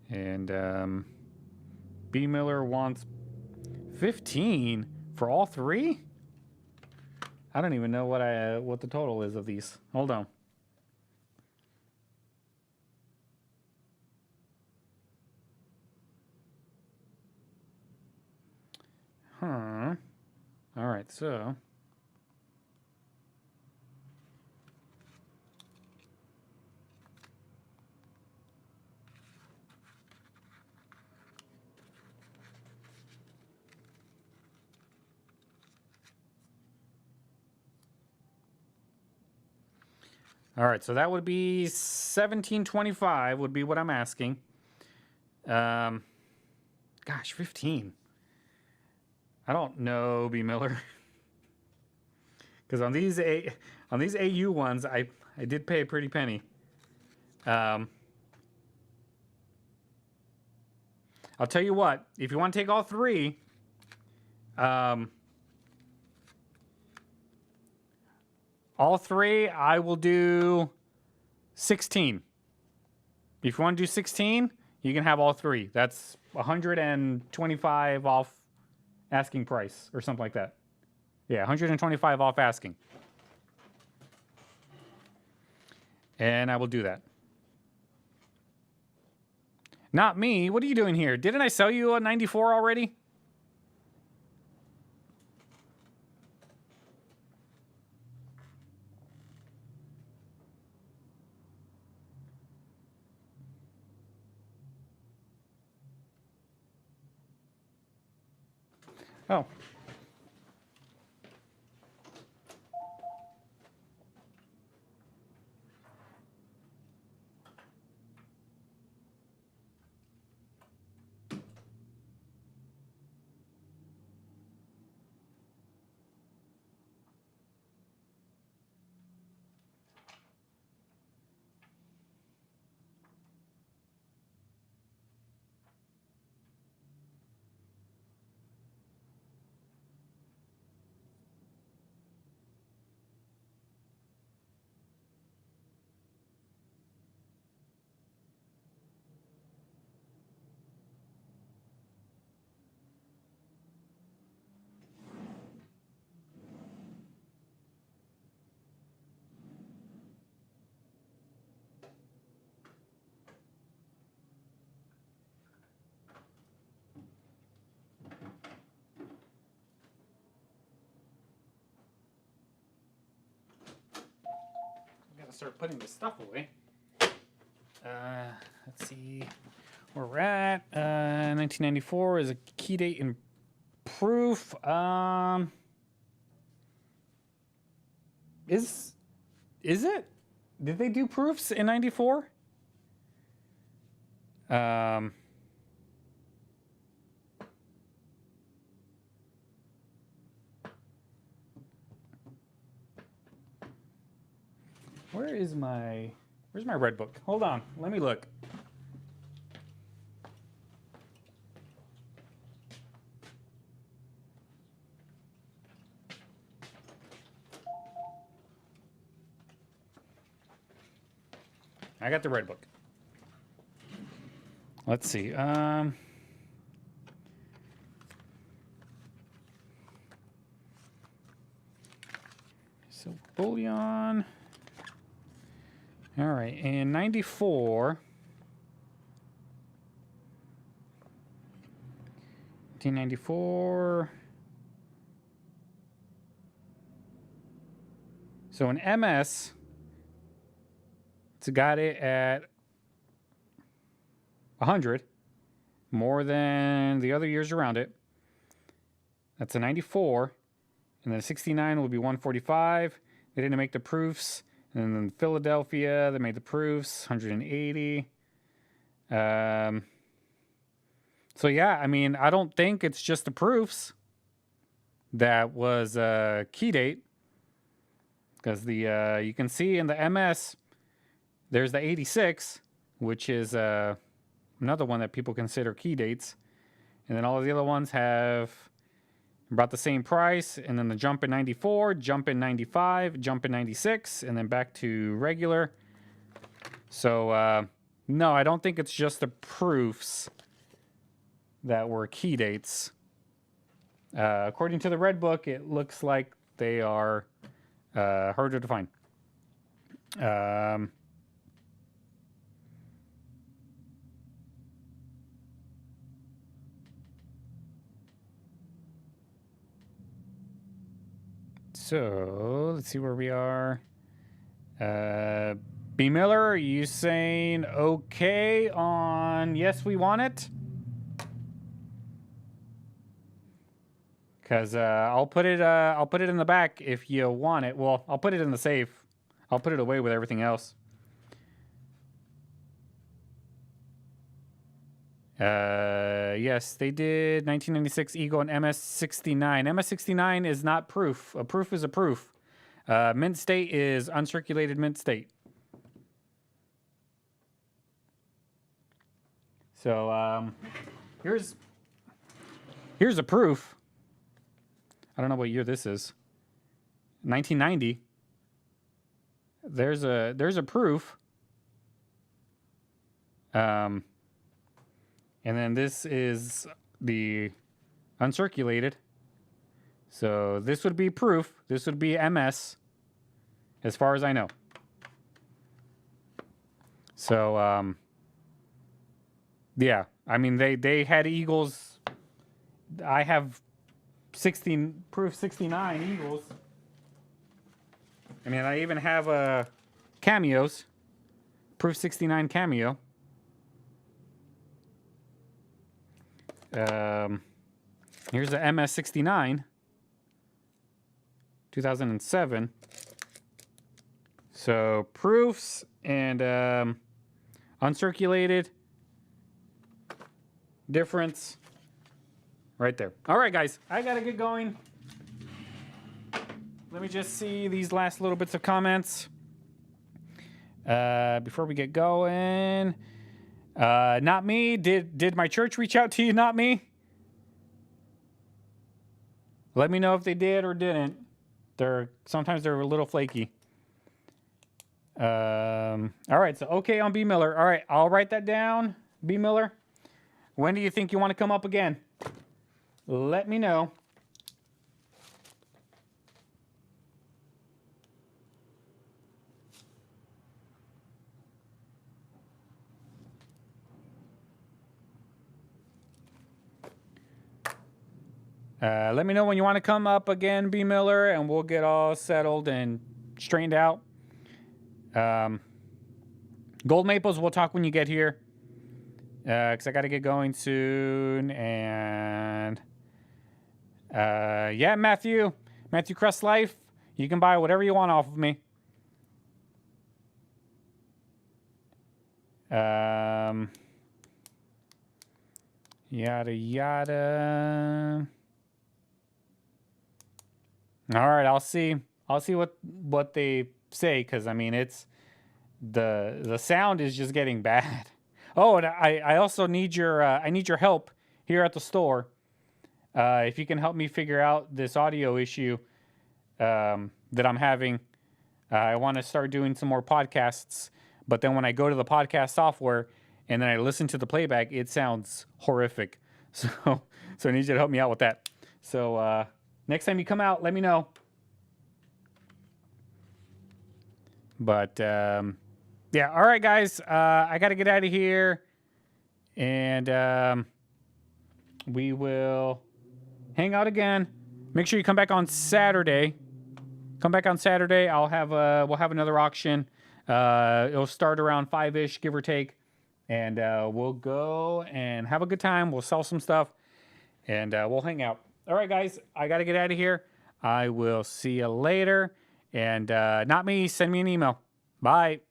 And B. Miller wants 15 for all 3? I don't even know what the total is of these. Hold on. Huh. All right, so All right, so that would be 1725 would be what I'm asking. Gosh, 15. I don't know, B Miller. Because on these AU ones, I did pay a pretty penny. I'll tell you what, if you want to take all three, I will do 16. If you want to do 16, you can have all three. That's 125 off asking price or something like that. Yeah, 125 off asking. And I will do that. Not me. What are you doing here? Didn't I sell you a 94 already? Oh. Start putting this stuff away. Let's see where we're at. 1994 is a key date in proof. Is it? Did they do proofs in 94? Where's my red book? Hold on, let me look. I got the red book. Let's see. So bullion. All right, in 94, 1994. So an MS, it's got it at 100, more than the other years around it. That's a 94, and then 69 will be 145. They didn't make the proofs. And then Philadelphia, they made the proofs, 180. So yeah, I mean, I don't think it's just the proofs that was a key date, because the you can see in the MS, there's the 86, which is another one that people consider key dates, and then all of the other ones have about the same price, and then the jump in 94, jump in 95, jump in 96, and then back to regular. So, no, I don't think it's just the proofs that were key dates. According to the Red Book, it looks like they are harder to find. So let's see where we are. B Miller, are you saying okay on yes, we want it? Because I'll put it in the back if you want it. Well, I'll put it in the safe. I'll put it away with everything else. Yes, they did 1996 Eagle and MS69. MS69 is not proof. A proof is a proof. Mint state is uncirculated mint state. So here's a proof. I don't know what year this is. 1990. There's a proof. And then this is the uncirculated. So this would be proof. This would be MS, as far as I know. So yeah, I mean they had Eagles. I have 16 proof 69 Eagles. I mean, I even have cameos, proof 69 cameo. Here's the MS69, 2007. So proofs and uncirculated difference right there. All right, guys, I gotta get going. Let me just see these last little bits of comments before we get going. Not me. Did my church reach out to you? Not me. Let me know if they did or didn't. Sometimes they're a little flaky. All right. So okay on B Miller. All right, I'll write that down. B Miller. When do you think you want to come up again? Let me know. Let me know when you want to come up again, B Miller, and we'll get all settled and straightened out. Gold Maples, we'll talk when you get here. Because I got to get going soon. And yeah, Matthew Crest Life, you can buy whatever you want off of me. Yada yada. All right, I'll see what they say, because I mean it's the sound is just getting bad. Oh, and I also need your help here at the store. If you can help me figure out this audio issue that I'm having. I want to start doing some more podcasts, but then when I go to the podcast software and then I listen to the playback, it sounds horrific. So I need you to help me out with that. So next time you come out, let me know. But yeah, all right, guys. I got to get out of here, and we will hang out again. Make sure you come back on Saturday. Come back on Saturday. We'll have another auction. It'll start around 5-ish, give or take, and we'll go and have a good time. We'll sell some stuff, and we'll hang out. All right, guys. I got to get out of here. I will see you later. And not me. Send me an email. Bye.